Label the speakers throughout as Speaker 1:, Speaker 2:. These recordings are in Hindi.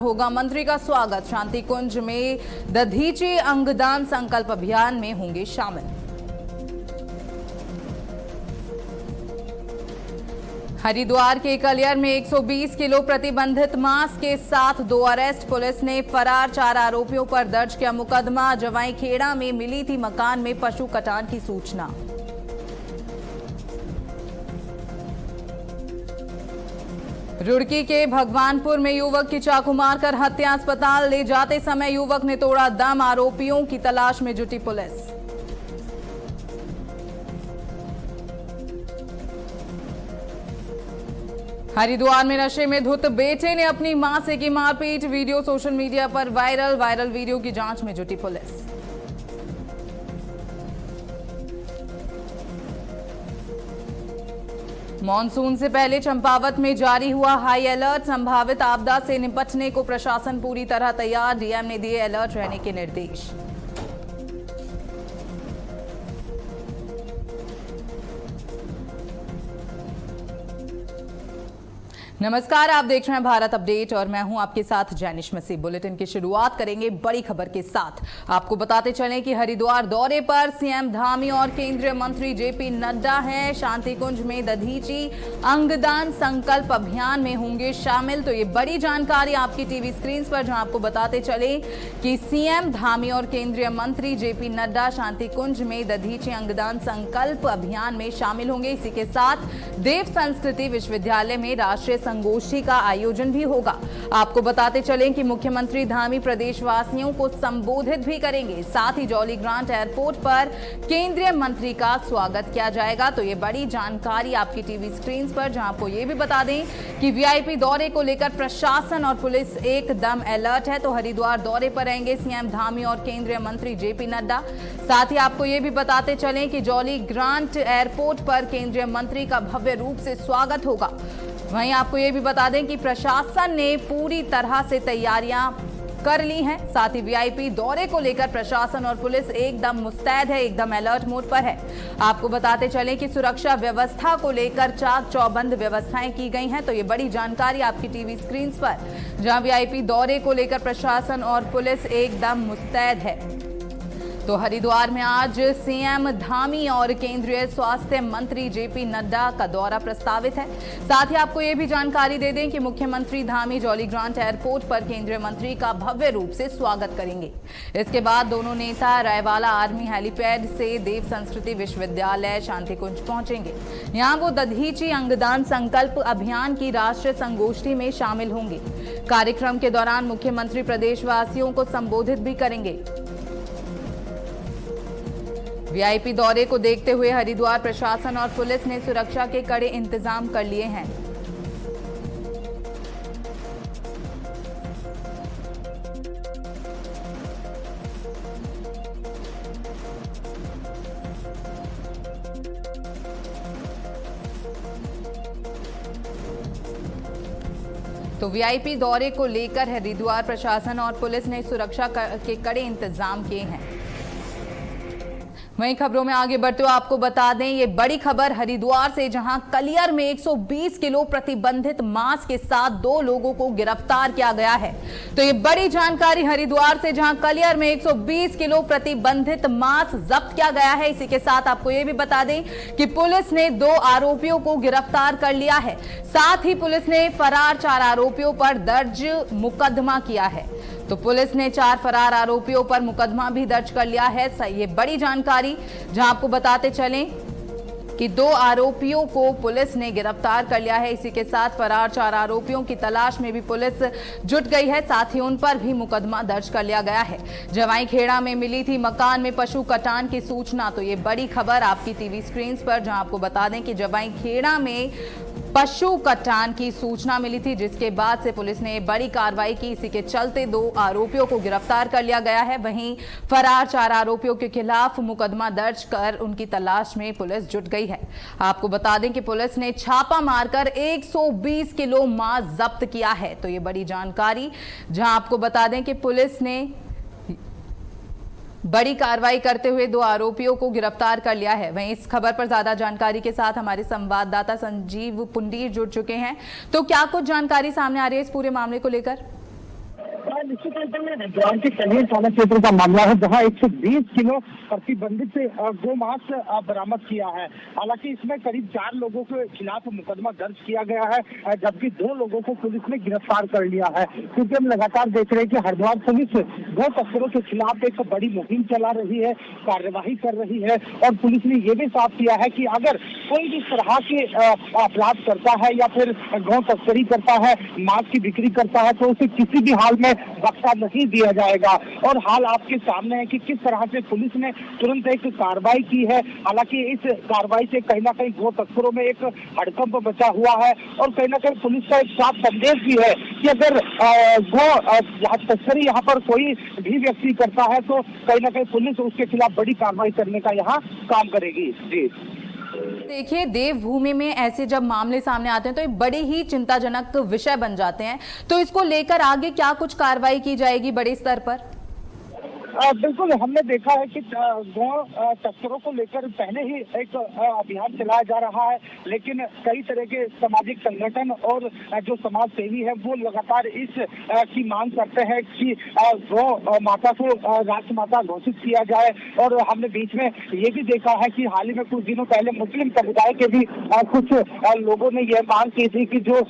Speaker 1: होगा मंत्री का स्वागत। शांति कुंज में दधीची अंगदान संकल्प अभियान में होंगे शामिल। हरिद्वार के कलियर में 120 किलो प्रतिबंधित मांस के साथ 2 अरेस्ट। पुलिस ने फरार 4 आरोपियों पर दर्ज किया मुकदमा। जवाई खेड़ा में मिली थी मकान में पशु कटान की सूचना। रुड़की के भगवानपुर में युवक की चाकू मारकर हत्या। अस्पताल ले जाते समय युवक ने तोड़ा दम। आरोपियों की तलाश में जुटी पुलिस। हरिद्वार में नशे में धुत बेटे ने अपनी मां से की मारपीट। वीडियो सोशल मीडिया पर वायरल वीडियो की जांच में जुटी पुलिस। मॉनसून से पहले चंपावत में जारी हुआ हाई अलर्ट। संभावित आपदा से निपटने को प्रशासन पूरी तरह तैयार। डीएम ने दिए अलर्ट रहने के निर्देश। नमस्कार, आप देख रहे हैं भारत अपडेट और मैं हूं आपके साथ जैनिश मसीह। बुलेटिन की शुरुआत करेंगे बड़ी खबर के साथ। आपको बताते चलें कि हरिद्वार दौरे पर सीएम धामी और केंद्रीय मंत्री जेपी नड्डा हैं। शांति कुंज में दधीची अंगदान संकल्प अभियान में होंगे शामिल। तो ये बड़ी जानकारी आपकी टीवी स्क्रीन पर, जहां आपको बताते चले कि सीएम धामी और केंद्रीय मंत्री जेपी नड्डा शांति कुंज में दधीची अंगदान संकल्प अभियान में शामिल होंगे। इसी के साथ देव संस्कृति विश्वविद्यालय में राष्ट्रीय संगोष्ठी का आयोजन भी होगा। आपको बताते चलें कि मुख्यमंत्री धामी प्रदेशवासियों को संबोधित भी करेंगे। साथ ही जॉली ग्रांट एयरपोर्ट पर केंद्रीय मंत्री का स्वागत किया जाएगा। तो ये बड़ी जानकारी आपकी टीवी स्क्रीन पर, जहां आपको ये भी बता दें कि वीआईपी दौरे को लेकर प्रशासन और पुलिस एकदम अलर्ट है। तो हरिद्वार दौरे पर रहेंगे सीएम धामी और केंद्रीय मंत्री जेपी नड्डा। साथ ही आपको ये भी बताते चलें कि जॉली ग्रांट एयरपोर्ट पर केंद्रीय मंत्री का भव्य रूप से स्वागत होगा। वहीं आपको ये भी बता दें कि प्रशासन ने पूरी तरह से तैयारियां कर ली हैं। साथ ही वीआईपी दौरे को लेकर प्रशासन और पुलिस एकदम मुस्तैद है, एकदम अलर्ट मोड पर है। आपको बताते चलें कि सुरक्षा व्यवस्था को लेकर चाक चौबंद व्यवस्थाएं की गई हैं। तो ये बड़ी जानकारी आपकी टीवी स्क्रीन पर, जहां वीआईपी दौरे को लेकर प्रशासन और पुलिस एकदम मुस्तैद है। तो हरिद्वार में आज सीएम धामी और केंद्रीय स्वास्थ्य मंत्री जेपी नड्डा का दौरा प्रस्तावित है। साथ ही आपको ये भी जानकारी दे दें कि मुख्यमंत्री धामी जॉली ग्रांट एयरपोर्ट पर केंद्रीय मंत्री का भव्य रूप से स्वागत करेंगे। इसके बाद दोनों नेता रायवाला आर्मी हेलीपैड से देव संस्कृति विश्वविद्यालय शांति कुंज पहुंचेंगे। यहाँ वो दधीची अंगदान संकल्प अभियान की राष्ट्रीय संगोष्ठी में शामिल होंगे। कार्यक्रम के दौरान मुख्यमंत्री प्रदेशवासियों को संबोधित भी करेंगे। वीआईपी दौरे को देखते हुए हरिद्वार प्रशासन और पुलिस ने सुरक्षा के कड़े इंतजाम कर लिए हैं। तो वीआईपी दौरे को लेकर हरिद्वार प्रशासन और पुलिस ने सुरक्षा के कड़े इंतजाम किए हैं। वहीं खबरों में आगे बढ़ते हुए आपको बता दें ये बड़ी खबर हरिद्वार से, जहां कलियर में 120 किलो प्रतिबंधित मांस के साथ 2 लोगों को गिरफ्तार किया गया है। तो ये बड़ी जानकारी हरिद्वार से, जहां कलियर में 120 किलो प्रतिबंधित मांस जब्त किया गया है। इसी के साथ आपको ये भी बता दें कि पुलिस ने 2 आरोपियों को गिरफ्तार कर लिया है। साथ ही पुलिस ने फरार 4 आरोपियों पर दर्ज मुकदमा किया है। तो पुलिस ने 4 फरार आरोपियों पर मुकदमा भी दर्ज कर लिया है। ये बड़ी जानकारी, जहां आपको बताते चलें कि 2 आरोपियों को पुलिस ने गिरफ्तार कर लिया है। इसी के साथ फरार 4 आरोपियों की तलाश में भी पुलिस जुट गई है। साथ ही उन पर भी मुकदमा दर्ज कर लिया गया है। जवाई खेड़ा में मिली थी मकान में पशु कटान की सूचना। तो ये बड़ी खबर आपकी टीवी स्क्रीन पर, जहां आपको बता दें कि जवाई खेड़ा में पशु कटान की सूचना मिली थी, जिसके बाद से पुलिस ने बड़ी कार्रवाई की। इसी के चलते 2 आरोपियों को गिरफ्तार कर लिया गया है। वहीं फरार 4 आरोपियों के खिलाफ मुकदमा दर्ज कर उनकी तलाश में पुलिस जुट गई है। आपको बता दें कि पुलिस ने छापा मारकर 120 किलो मांस जब्त किया है। तो ये बड़ी जानकारी, जहां आपको बता दें कि पुलिस ने बड़ी कार्रवाई करते हुए 2 आरोपियों को गिरफ्तार कर लिया है। वहीं इस खबर पर ज्यादा जानकारी के साथ हमारे संवाददाता संजीव पुंडीर जुड़ चुके हैं। तो क्या कुछ जानकारी सामने आ रही है इस पूरे मामले को लेकर?
Speaker 2: निश्चित रूप में हरिद्वार के कनेर थाना क्षेत्र का मामला है, जहां 120 किलो प्रतिबंधित गोमांस बरामद किया है। हालांकि इसमें करीब 4 लोगों के खिलाफ मुकदमा दर्ज किया गया है, जबकि 2 लोगों को पुलिस ने गिरफ्तार कर लिया है। क्योंकि हम लगातार देख रहे हैं कि हरिद्वार पुलिस गौ तस्करों के खिलाफ एक बड़ी मुहिम चला रही है, कार्यवाही कर रही है, और पुलिस ने ये भी साफ किया है कि अगर कोई भी तरह के अपराध करता है या फिर गौ तस्करी करता है, मांस की बिक्री करता है, तो उसे किसी भी हाल में बख्शा नहीं दिया जाएगा। और हाल आपके सामने है कि किस तरह से पुलिस ने तुरंत एक कार्रवाई की है। हालांकि इस कार्रवाई से कहीं ना कहीं गौ तस्करों में एक हड़कंप बचा हुआ है, और कहीं ना कहीं पुलिस का एक साफ संदेश भी है कि अगर गौ तस्करी यहाँ पर कोई भी व्यक्ति करता है तो कहीं ना कहीं पुलिस उसके खिलाफ बड़ी कार्रवाई करने का यहाँ काम करेगी। जी
Speaker 1: देखिए, देवभूमि में ऐसे जब मामले सामने आते हैं तो ये बड़े ही चिंताजनक विषय बन जाते हैं। तो इसको लेकर आगे क्या कुछ कार्रवाई की जाएगी बड़े स्तर पर?
Speaker 2: बिल्कुल, हमने देखा है कि गौ तस्करों को लेकर पहले ही एक अभियान चलाया जा रहा है, लेकिन कई तरह के सामाजिक संगठन और जो समाज सेवी है वो लगातार इस की मांग करते हैं कि गौ माता को राजमाता घोषित किया जाए। और हमने बीच में ये भी देखा है कि हाल ही में कुछ दिनों पहले मुस्लिम समुदाय के भी कुछ लोगों ने यह मांग की थी कि जो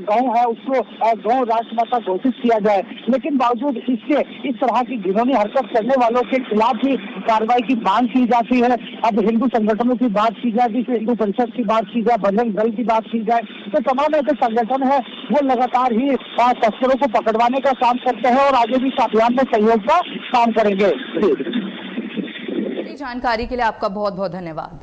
Speaker 2: गौ है उसको गौ राजमाता घोषित किया जाए। लेकिन बावजूद इसके इस तरह की घिनौनी हरकत करने वालों के खिलाफ ही कार्रवाई की मांग की जाती है। अब हिंदू संगठनों की बात की जाए, फिर हिंदू परिषद की बात की जाए, बजरंग दल की बात की जाए, तो तमाम ऐसे संगठन है वो लगातार ही तस्करों को पकड़वाने का काम करते हैं और आगे भी इस अभियान में सहयोग का काम करेंगे।
Speaker 1: जानकारी के लिए आपका बहुत बहुत धन्यवाद।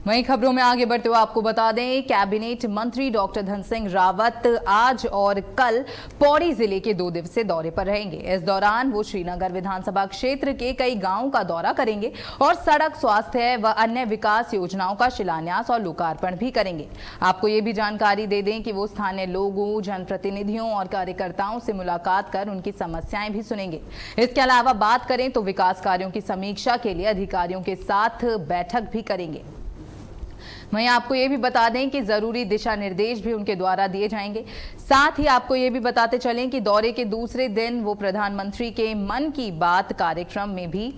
Speaker 1: वहीं खबरों में आगे बढ़ते हुए आपको बता दें, कैबिनेट मंत्री डॉक्टर धन सिंह रावत आज और कल पौड़ी जिले के 2 दिवसीय दौरे पर रहेंगे। इस दौरान वो श्रीनगर विधानसभा क्षेत्र के कई गांवों का दौरा करेंगे और सड़क, स्वास्थ्य व अन्य विकास योजनाओं का शिलान्यास और लोकार्पण भी करेंगे। आपको ये भी जानकारी दे दें कि वो स्थानीय लोगों, जनप्रतिनिधियों और कार्यकर्ताओं से मुलाकात कर उनकी समस्याएं भी सुनेंगे। इसके अलावा बात करें तो विकास कार्यों की समीक्षा के लिए अधिकारियों के साथ बैठक भी करेंगे। वहीं आपको ये भी बता दें कि जरूरी दिशा निर्देश भी उनके द्वारा दिए जाएंगे। साथ ही आपको ये भी बताते चलें कि दौरे के दूसरे दिन वो प्रधानमंत्री के मन की बात कार्यक्रम में भी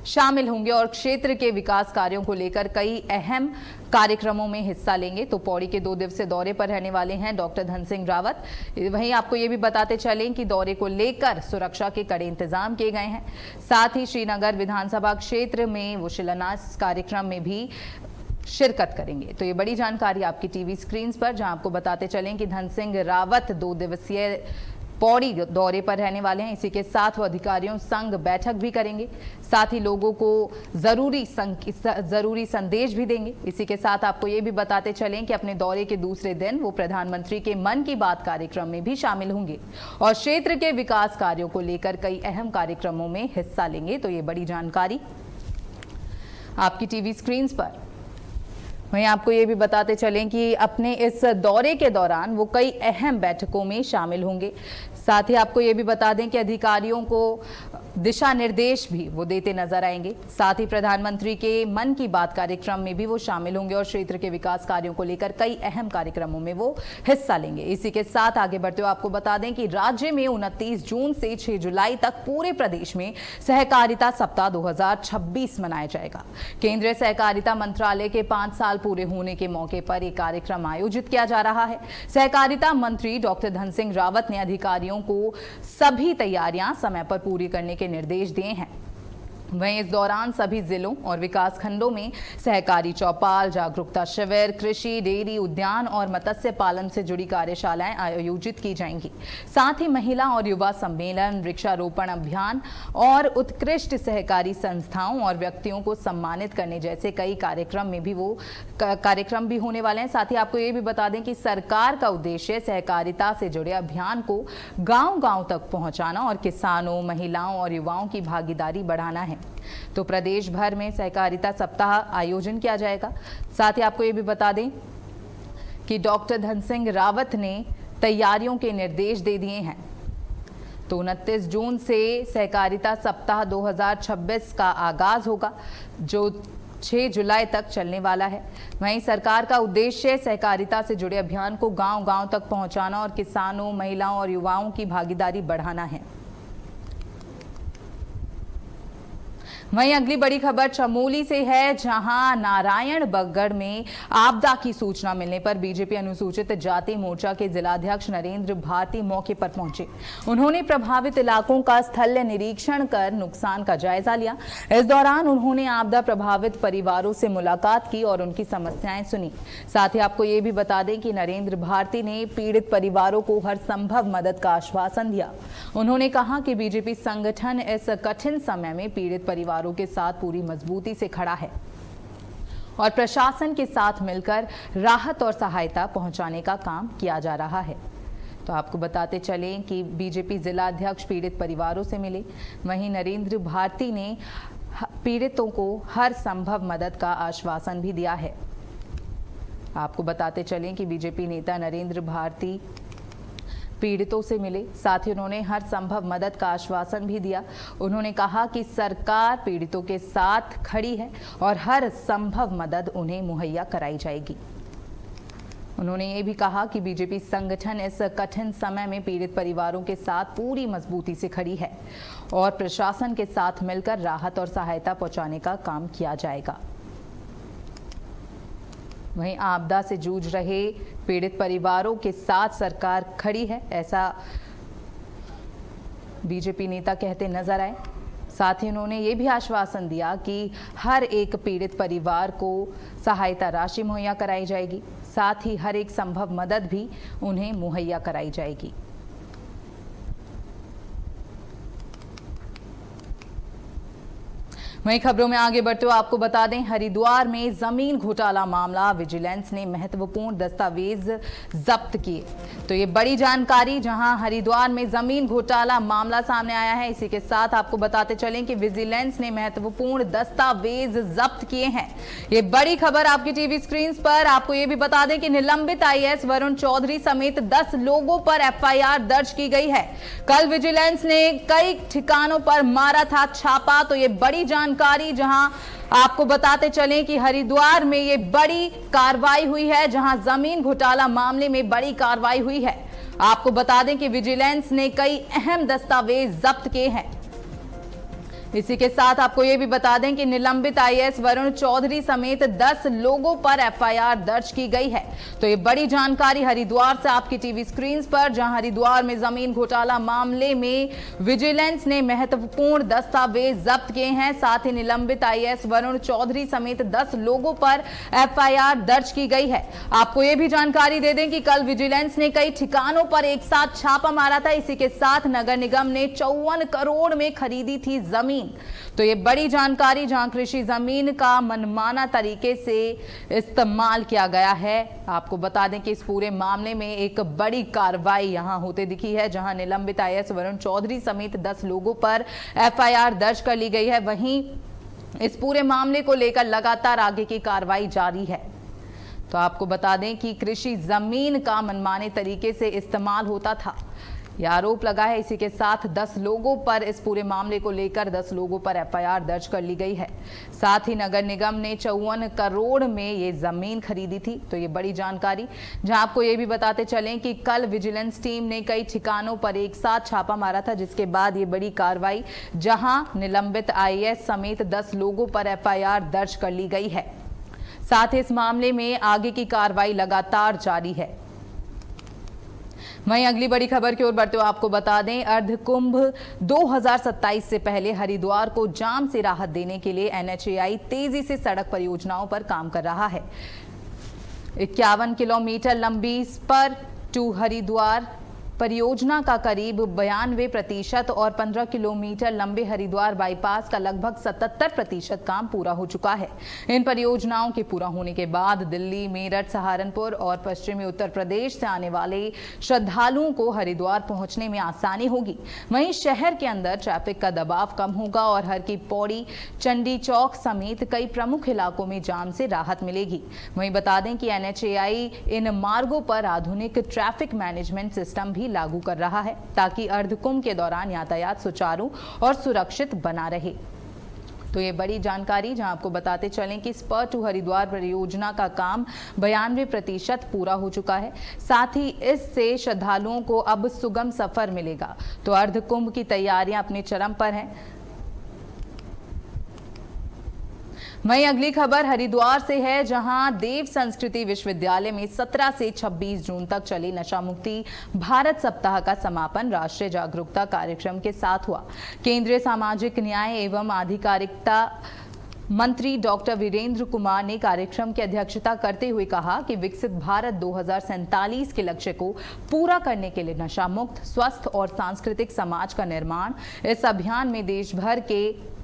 Speaker 1: शामिल होंगे और क्षेत्र के विकास कार्यों को लेकर कई अहम कार्यक्रमों में हिस्सा लेंगे। तो पौड़ी के 2 दिवसीय दौरे पर रहने वाले हैं डॉक्टर धन सिंह रावत। वहीं आपको ये भी बताते चलें कि दौरे को लेकर सुरक्षा के कड़े इंतजाम किए गए हैं। साथ ही श्रीनगर विधानसभा क्षेत्र में वो शिलान्यास कार्यक्रम में भी शिरकत करेंगे। तो ये बड़ी जानकारी आपकी टीवी स्क्रीन पर, जहां आपको बताते चलें कि धन सिंह रावत 2 दिवसीय पौड़ी दौरे पर रहने वाले हैं। इसी के साथ वो अधिकारियों संग बैठक भी करेंगे, साथ ही लोगों को जरूरी संदेश भी देंगे। इसी के साथ आपको ये भी बताते चलें कि अपने दौरे के दूसरे दिन वो प्रधानमंत्री के मन की बात कार्यक्रम में भी शामिल होंगे और क्षेत्र के विकास कार्यों को लेकर कई अहम कार्यक्रमों में हिस्सा लेंगे। तो ये बड़ी जानकारी आपकी टीवी स्क्रीन पर। वहीं आपको ये भी बताते चलें कि अपने इस दौरे के दौरान वो कई अहम बैठकों में शामिल होंगे। साथ ही आपको ये भी बता दें कि अधिकारियों को दिशा निर्देश भी वो देते नजर आएंगे। साथ ही प्रधानमंत्री के मन की बात कार्यक्रम में भी वो शामिल होंगे और क्षेत्र के विकास कार्यों को लेकर कई अहम कार्यक्रमों में वो हिस्सा लेंगे। इसी के साथ आगे बढ़ते हुए आपको बता दें कि राज्य में 29 जून से 6 जुलाई तक पूरे प्रदेश में सहकारिता सप्ताह 2026 मनाया जाएगा। केंद्रीय सहकारिता मंत्रालय के 5 साल पूरे होने के मौके पर एक कार्यक्रम आयोजित किया जा रहा है। सहकारिता मंत्री डॉक्टर धन सिंह रावत ने अधिकारियों को सभी तैयारियां समय पर पूरी करने के निर्देश दिए हैं। वहीं इस दौरान सभी जिलों और विकास खंडों में सहकारी चौपाल, जागरूकता शिविर, कृषि, डेयरी, उद्यान और मत्स्य पालन से जुड़ी कार्यशालाएं आयोजित की जाएंगी। साथ ही महिला और युवा सम्मेलन, वृक्षारोपण अभियान और उत्कृष्ट सहकारी संस्थाओं और व्यक्तियों को सम्मानित करने जैसे कई कार्यक्रम भी होने वाले हैं। साथ ही आपको ये भी बता दें कि सरकार का उद्देश्य सहकारिता से जुड़े अभियान को गांव-गांव तक पहुंचाना और किसानों, महिलाओं और युवाओं की भागीदारी बढ़ाना है। तो प्रदेश भर में सहकारिता सप्ताह आयोजन किया जाएगा। साथ ही आपको ये भी बता दें कि डॉक्टर धन सिंह रावत ने तैयारियों के निर्देश दे दिए हैं। तो 29 जून से सहकारिता सप्ताह 2026 का आगाज होगा, जो 6 जुलाई तक चलने वाला है। वहीं सरकार का उद्देश्य सहकारिता से जुड़े अभियान को गांव-गांव तक पहुंचाना और किसानों, महिलाओं और युवाओं की भागीदारी बढ़ाना है। वहीं अगली बड़ी खबर चमोली से है, जहां नारायणगढ़ में आपदा की सूचना मिलने पर बीजेपी अनुसूचित जाति मोर्चा के जिलाध्यक्ष नरेंद्र भारती मौके पर पहुंचे। उन्होंने प्रभावित इलाकों का स्थल निरीक्षण कर नुकसान का जायजा लिया। इस दौरान उन्होंने आपदा प्रभावित परिवारों से मुलाकात की और उनकी समस्याएं सुनी। साथ ही आपको ये भी बता दें कि नरेंद्र भारती ने पीड़ित परिवारों को हर संभव मदद का आश्वासन दिया। उन्होंने कहा कि बीजेपी संगठन इस कठिन समय में पीड़ित परिवारों के साथ पूरी मजबूती से खड़ा है और प्रशासन के साथ मिलकर राहत और सहायता पहुंचाने का काम किया जा रहा है। तो आपको बताते चलें कि बीजेपी जिला अध्यक्ष पीड़ित परिवारों से मिले। वहीं नरेंद्र भारती ने पीड़ितों को हर संभव मदद का आश्वासन भी दिया है। आपको बताते चलें कि बीजेपी नेता नरेंद्र भारती पीड़ितों से मिले, साथ ही उन्होंने हर संभव मदद का आश्वासन भी दिया। उन्होंने कहा कि सरकार पीड़ितों के साथ खड़ी है और हर संभव मदद उन्हें मुहैया कराई जाएगी। उन्होंने ये भी कहा कि बीजेपी संगठन इस कठिन समय में पीड़ित परिवारों के साथ पूरी मजबूती से खड़ी है और प्रशासन के साथ मिलकर राहत और सहायता पहुंचाने का काम किया जाएगा। वहीं आपदा से जूझ रहे पीड़ित परिवारों के साथ सरकार खड़ी है, ऐसा बीजेपी नेता कहते नजर आए। साथ ही उन्होंने ये भी आश्वासन दिया कि हर एक पीड़ित परिवार को सहायता राशि मुहैया कराई जाएगी, साथ ही हर एक संभव मदद भी उन्हें मुहैया कराई जाएगी। वहीं खबरों में आगे बढ़ते हुए आपको बता दें, हरिद्वार में जमीन घोटाला मामला, विजिलेंस ने महत्वपूर्ण दस्तावेज जब्त किए। तो ये बड़ी जानकारी, जहां हरिद्वार में जमीन घोटाला मामला सामने आया है। इसी के साथ आपको बताते चलें कि विजिलेंस ने महत्वपूर्ण दस्तावेज जब्त किए हैं। ये बड़ी खबर आपकी टीवी स्क्रीन पर। आपको ये भी बता दें कि निलंबित आईएएस वरुण चौधरी समेत 10 लोगों पर एफआईआर दर्ज की गई है। कल विजिलेंस ने कई ठिकानों पर मारा था छापा। तो ये बड़ी जानकारी, जहां आपको बताते चलें कि हरिद्वार में ये बड़ी कार्रवाई हुई है, जहां जमीन घोटाला मामले में बड़ी कार्रवाई हुई है। आपको बता दें कि विजिलेंस ने कई अहम दस्तावेज जब्त किए हैं। इसी के साथ आपको यह भी बता दें कि निलंबित आईएएस वरुण चौधरी समेत 10 लोगों पर एफआईआर दर्ज की गई है। तो ये बड़ी जानकारी हरिद्वार से आपकी टीवी स्क्रीन पर, जहां हरिद्वार में जमीन घोटाला मामले में विजिलेंस ने महत्वपूर्ण दस्तावेज जब्त किए हैं। साथ ही निलंबित आईएएस वरुण चौधरी समेत 10 लोगों पर एफआईआर दर्ज की गई है। आपको यह भी जानकारी दे दें कि कल विजिलेंस ने कई ठिकानों पर एक साथ छापा मारा था। इसी के साथ नगर निगम ने 54 करोड़ में खरीदी थी जमीन। तो ये बड़ी जानकारी, जहां कृषि जमीन का मनमाना तरीके से इस्तेमाल किया गया है। आपको बता दें कि इस पूरे मामले में एक बड़ी कार्रवाई यहां होते दिखी है, जहां निलंबित आईएएस वरुण चौधरी समेत 10 लोगों पर एफआईआर दर्ज कर ली गई है। वहीं इस पूरे मामले को लेकर लगातार आगे की कार्रवाई जारी है। तो आपको बता दें कि कृषि जमीन का मनमाने तरीके से इस्तेमाल होता था, यह आरोप लगा है। इसी के साथ 10 लोगों पर, इस पूरे मामले को लेकर 10 लोगों पर एफआईआर दर्ज कर ली गई है। साथ ही नगर निगम ने 54 करोड़ में ये जमीन खरीदी थी। तो ये बड़ी जानकारी, जहां आपको ये भी बताते चलें कि कल विजिलेंस टीम ने कई ठिकानों पर एक साथ छापा मारा था, जिसके बाद ये बड़ी कार्रवाई, जहां निलंबित आईएएस समेत 10 लोगों पर एफआईआर दर्ज कर ली गई है। साथ ही इस मामले में आगे की कार्रवाई लगातार जारी है। वहीं अगली बड़ी खबर की ओर बढ़ते हुए आपको बता दें, अर्धकुंभ 2027 से पहले हरिद्वार को जाम से राहत देने के लिए एनएचएआई तेजी से सड़क परियोजनाओं पर काम कर रहा है। 51 किलोमीटर लंबी स्पर टू हरिद्वार परियोजना का करीब 92% और 15 किलोमीटर लंबे हरिद्वार बाईपास का लगभग 77% काम पूरा हो चुका है। इन परियोजनाओं के पूरा होने के बाद दिल्ली, मेरठ, सहारनपुर और पश्चिमी उत्तर प्रदेश से आने वाले श्रद्धालुओं को हरिद्वार पहुंचने में आसानी होगी। वहीं शहर के अंदर ट्रैफिक का दबाव कम होगा और हर की पौड़ी, चंडी चौक समेत कई प्रमुख इलाकों में जाम से राहत मिलेगी। वहीं बता दें कि एनएचएआई इन मार्गों पर आधुनिक ट्रैफिक मैनेजमेंट सिस्टम भी लागू कर रहा है, ताकि अर्धकुंभ के दौरान यातायात सुचारू और सुरक्षित बना रहे। तो ये बड़ी जानकारी, जहां आपको बताते चलें कि स्पर टू हरिद्वार परियोजना का काम 92% पूरा हो चुका है। साथ ही इससे श्रद्धालुओं को अब सुगम सफर मिलेगा। तो अर्ध कुंभ की तैयारियां अपने चरम पर हैं। वहीं अगली खबर हरिद्वार से है, जहां देव संस्कृति विश्वविद्यालय में 17 से 26 जून तक चले नशा मुक्ति भारत सप्ताह का समापन राष्ट्रीय जागरूकता कार्यक्रम के साथ हुआ। केंद्रीय सामाजिक न्याय एवं आधिकारिकता मंत्री डॉक्टर वीरेंद्र कुमार ने कार्यक्रम की अध्यक्षता करते हुए कहा कि विकसित भारत 2047 के लक्ष्य को पूरा करने के लिए नशा मुक्त, स्वस्थ और सांस्कृतिक समाज का निर्माण, इस अभियान में देश भर के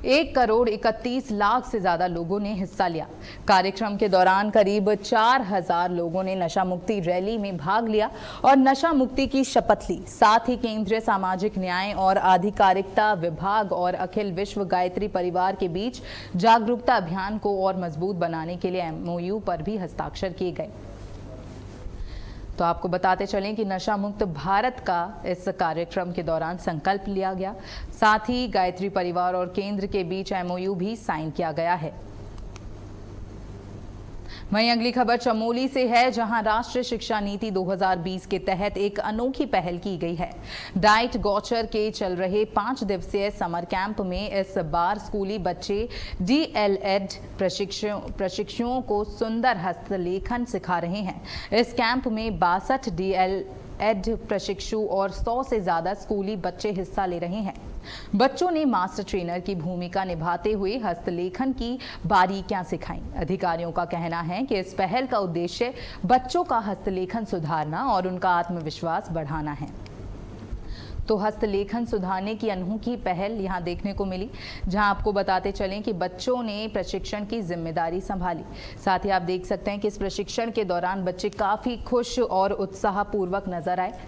Speaker 1: 1,31,00,000 से ज्यादा लोगों ने हिस्सा लिया। कार्यक्रम के दौरान करीब 4,000 लोगों ने नशा मुक्ति रैली में भाग लिया और नशा मुक्ति की शपथ ली। साथ ही केंद्रीय सामाजिक न्याय और आधिकारिकता विभाग और अखिल विश्व गायत्री परिवार के बीच जागरूकता अभियान को और मजबूत बनाने के लिए MOU पर भी हस्ताक्षर किए गए। तो आपको बताते चलें कि नशा मुक्त भारत का इस कार्यक्रम के दौरान संकल्प लिया गया। साथ ही गायत्री परिवार और केंद्र के बीच MOU भी साइन किया गया है। वहीं अगली खबर चमोली से है, जहां राष्ट्रीय शिक्षा नीति 2020 के तहत एक अनोखी पहल की गई है। डाइट गौचर के चल रहे 5 दिवसीय समर कैंप में इस बार स्कूली बच्चे DLED प्रशिक्षुओं को सुंदर हस्तलेखन सिखा रहे हैं। इस कैंप में 62 DLED प्रशिक्षु और 100 से ज्यादा स्कूली बच्चे हिस्सा ले रहे हैं। बच्चों ने मास्टर ट्रेनर की भूमिका निभाते हुए हस्तलेखन की बारीकियां सिखाई। अधिकारियों का कहना है कि इस पहल का उद्देश्य बच्चों का हस्तलेखन सुधारना और उनका आत्मविश्वास बढ़ाना है। तो हस्तलेखन सुधारने की अनोखी पहल यहां देखने को मिली, जहां आपको बताते चलें कि बच्चों ने प्रशिक्षण की जिम्मेदारी संभाली। साथ ही आप देख सकते हैं कि इस प्रशिक्षण के दौरान बच्चे काफी खुश और उत्साहपूर्वक नजर आए।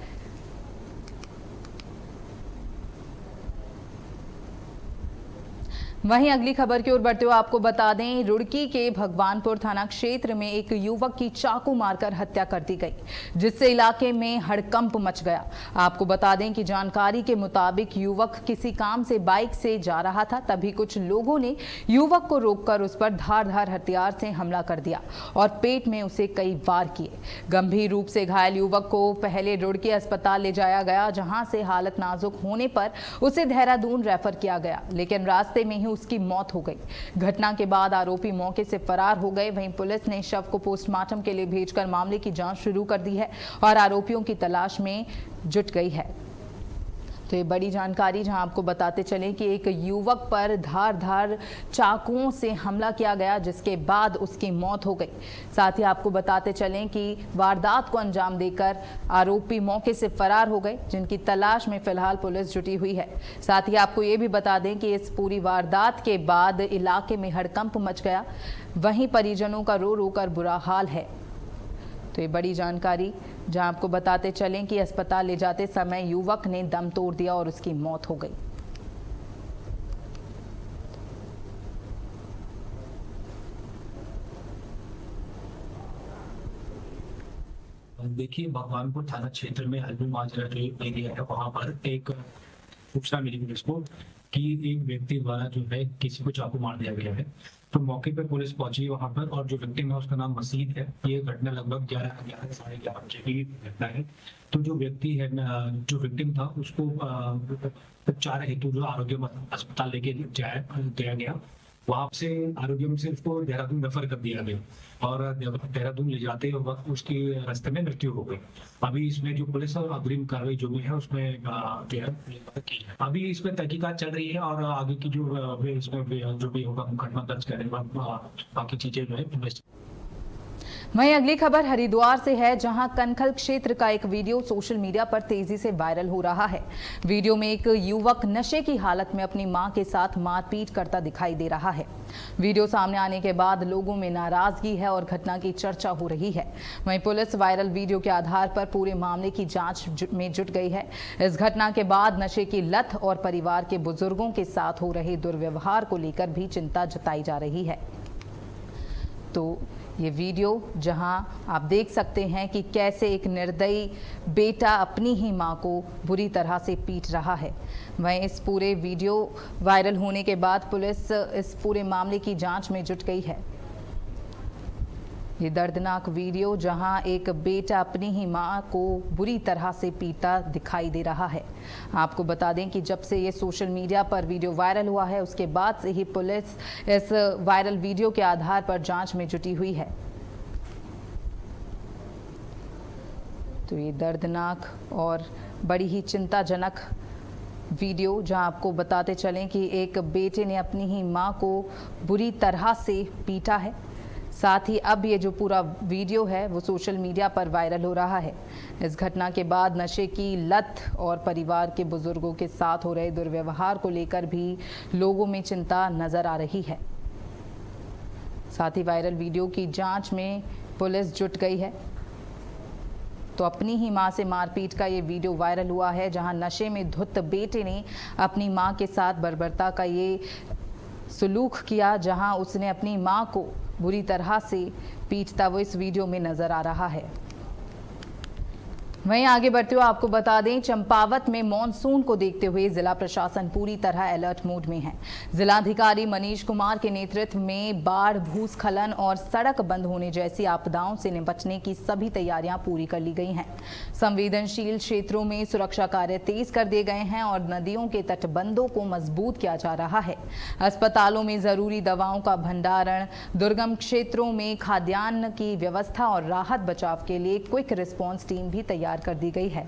Speaker 1: वहीं अगली खबर की ओर बढ़ते हुए आपको बता दें, रुड़की के भगवानपुर थाना क्षेत्र में एक युवक की चाकू मारकर हत्या कर दी गई, जिससे इलाके में हड़कंप मच गया। आपको बता दें कि जानकारी के मुताबिक युवक किसी काम से बाइक से जा रहा था, तभी कुछ लोगों ने युवक को रोककर उस पर धारदार हथियार से हमला कर दिया और पेट में उसे कई वार किए। गंभीर रूप से घायल युवक को पहले रुड़की अस्पताल ले जाया गया, जहां से हालत नाजुक होने पर उसे देहरादून रेफर किया गया, लेकिन रास्ते में ही उसकी मौत हो गई। घटना के बाद आरोपी मौके से फरार हो गए। वहीं पुलिस ने शव को पोस्टमार्टम के लिए भेजकर मामले की जांच शुरू कर दी है और आरोपियों की तलाश में जुट गई है। तो ये बड़ी जानकारी, जहां आपको बताते चलें कि एक युवक पर धारदार चाकुओं से हमला किया गया, जिसके बाद उसकी मौत हो गई। साथ ही आपको बताते चलें कि वारदात को अंजाम देकर आरोपी मौके से फरार हो गए, जिनकी तलाश में फिलहाल पुलिस जुटी हुई है। साथ ही आपको ये भी बता दें कि इस पूरी वारदात के बाद इलाके में हड़कंप मच गया। वहीं परिजनों का रो रो कर बुरा हाल है। तो ये बड़ी जानकारी, जहां आपको बताते चलें कि अस्पताल ले जाते समय युवक ने दम तोड़ दिया और उसकी मौत हो गई।
Speaker 3: देखिए, भगवानपुर थाना क्षेत्र में हल्बी माजरा जो एरिया है, वहां पर एक सूचना मिली पुलिस को कि एक व्यक्ति द्वारा जो है किसी को चाकू मार दिया गया है। तो मौके पर पुलिस पहुंची वहां पर, और जो विक्टिम है उसका नाम मसीद है। ये घटना लगभग 11 बजे की घटना है। तो जो व्यक्ति है, जो विक्टिम था, उसको उपचार हेतु जो आरोग्य अस्पताल लेके दिया गया। वहां से आरोग्य से उसको देहरादून रेफर कर दिया गया और देहरादून ले जाते वक्त उसकी रास्ते में मृत्यु हो गई। अभी इसमें जो पुलिस और अग्रिम कार्रवाई जो भी है उसमें जो है अभी इसमें तहकीकात चल रही है और आगे की जो इसमें जो भी होगा मुकदमा दर्ज करने के बाद बाकी चीजें जो है।
Speaker 1: वहीं अगली खबर हरिद्वार से है, जहां कनखल क्षेत्र का एक वीडियो सोशल मीडिया पर तेजी से वायरल हो रहा है। वीडियो में एक युवक नशे की हालत में अपनी मां के साथ मारपीट करता दिखाई दे रहा है। वीडियो सामने आने के बाद लोगों में नाराजगी है और घटना की चर्चा हो रही है। वहीं पुलिस वायरल वीडियो के आधार पर पूरे मामले की जांच में जुट गई है। इस घटना के बाद नशे की लत और परिवार के बुजुर्गों के साथ हो रहे दुर्व्यवहार को लेकर भी चिंता जताई जा रही है। तो ये वीडियो जहां आप देख सकते हैं कि कैसे एक निर्दयी बेटा अपनी ही मां को बुरी तरह से पीट रहा है। वहीं इस पूरे वीडियो वायरल होने के बाद पुलिस इस पूरे मामले की जांच में जुट गई है। ये दर्दनाक वीडियो जहां एक बेटा अपनी ही मां को बुरी तरह से पीटता दिखाई दे रहा है। आपको बता दें कि जब से ये सोशल मीडिया पर वीडियो वायरल हुआ है उसके बाद से ही पुलिस इस वायरल वीडियो के आधार पर जांच में जुटी हुई है। तो ये दर्दनाक और बड़ी ही चिंताजनक वीडियो जहां आपको बताते चलें कि एक बेटे ने अपनी ही मां को बुरी तरह से पीटा है। साथ ही अब ये जो पूरा वीडियो है वो सोशल मीडिया पर वायरल हो रहा है। इस घटना के बाद नशे की लत और परिवार के बुजुर्गों के साथ हो रहे दुर्व्यवहार को लेकर भी लोगों में चिंता नजर आ रही है। साथ ही वायरल वीडियो की जांच में पुलिस जुट गई है। तो अपनी ही मां से मारपीट का ये वीडियो वायरल हुआ है जहां नशे में धुत बेटे ने अपनी मां के साथ बर्बरता का ये सलूक किया, जहां उसने अपनी मां को बुरी तरह से पीटता वो इस वीडियो में नजर आ रहा है। वहीं आगे बढ़ते हुए आपको बता दें, चंपावत में मॉनसून को देखते हुए जिला प्रशासन पूरी तरह अलर्ट मोड में है। जिलाधिकारी मनीष कुमार के नेतृत्व में बाढ़, भूस्खलन और सड़क बंद होने जैसी आपदाओं से निपटने की सभी तैयारियां पूरी कर ली गई हैं। संवेदनशील क्षेत्रों में सुरक्षा कार्य तेज कर दिए गए हैं और नदियों के तटबंधों को मजबूत किया जा रहा है। अस्पतालों में जरूरी दवाओं का भंडारण, दुर्गम क्षेत्रों में खाद्यान्न की व्यवस्था और राहत बचाव के लिए क्विक रिस्पॉन्स टीम भी तैयार कर दी गई है।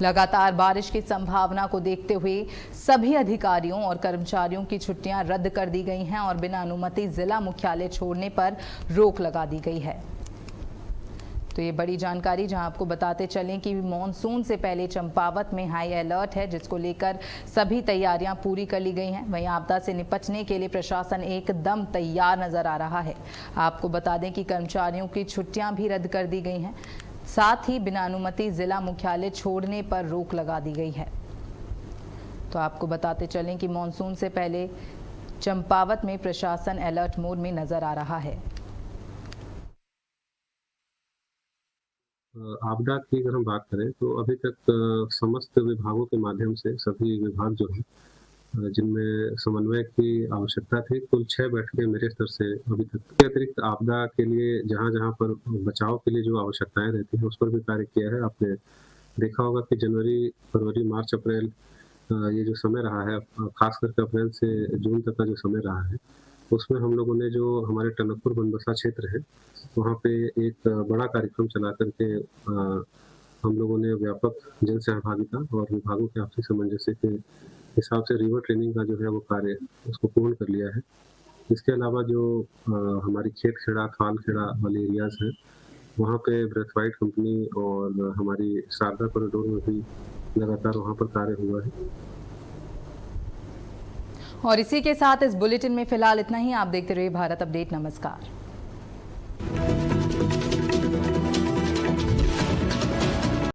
Speaker 1: लगातार बारिश की संभावना को देखते हुए सभी अधिकारियों और कर्मचारियों की छुट्टियां रद्द कर दी गई हैं और बिना अनुमति जिला मुख्यालय छोड़ने पर रोक लगा दी गई है। तो ये बड़ी जानकारी जहां आपको बताते चलें कि मॉनसून से पहले चंपावत में हाई अलर्ट है, जिसको लेकर सभी तैयारियां पूरी कर ली गई हैं। वहीं आपदा से निपटने के लिए प्रशासन एकदम तैयार नजर आ रहा है। आपको बता दें कि कर्मचारियों की छुट्टियां भी रद्द कर दी गई हैं। साथ ही बिना अनुमति जिला मुख्यालय छोड़ने पर रोक लगा दी गई है। तो आपको बताते चलें कि मॉनसून से पहले चंपावत में प्रशासन अलर्ट मोड में नजर आ रहा है।
Speaker 4: आपदा की अगर हम बात करें तो अभी तक समस्त विभागों के माध्यम से सभी विभाग जो है जिनमें समन्वय की आवश्यकता थी, कुल 6 बैठकें मेरे स्तर से अभी तक के अतिरिक्त आपदा के लिए जहां जहां पर बचाव के लिए जो आवश्यकताएं रहती हैं उस पर भी कार्य किया है। आपने देखा होगा कि जनवरी, फरवरी, मार्च, अप्रैल ये जो समय रहा है, खास करके अप्रैल से जून तक का जो समय रहा है, उसमें हम लोगों ने जो हमारे टनकपुर बनबसा क्षेत्र है वहाँ पे एक बड़ा कार्यक्रम चला करके हम लोगों ने व्यापक जन सहभागिता और विभागों के आपसी सामंजस्य के हिसाब से रिवर ट्रेनिंग का जो है वो कार्य उसको पूर्ण कर लिया है। इसके अलावा जो हमारी खेत खेड़ा, खाल खेड़ा वाले एरियाज हैं वहाँ पे ब्रेथवाइट कंपनी और हमारी शारदा कॉरिडोर में भी लगातार वहाँ पर कार्य हुआ है।
Speaker 1: और इसी के साथ इस बुलेटिन में फिलहाल इतना ही। आप देखते रहिए भारत अपडेट। नमस्कार।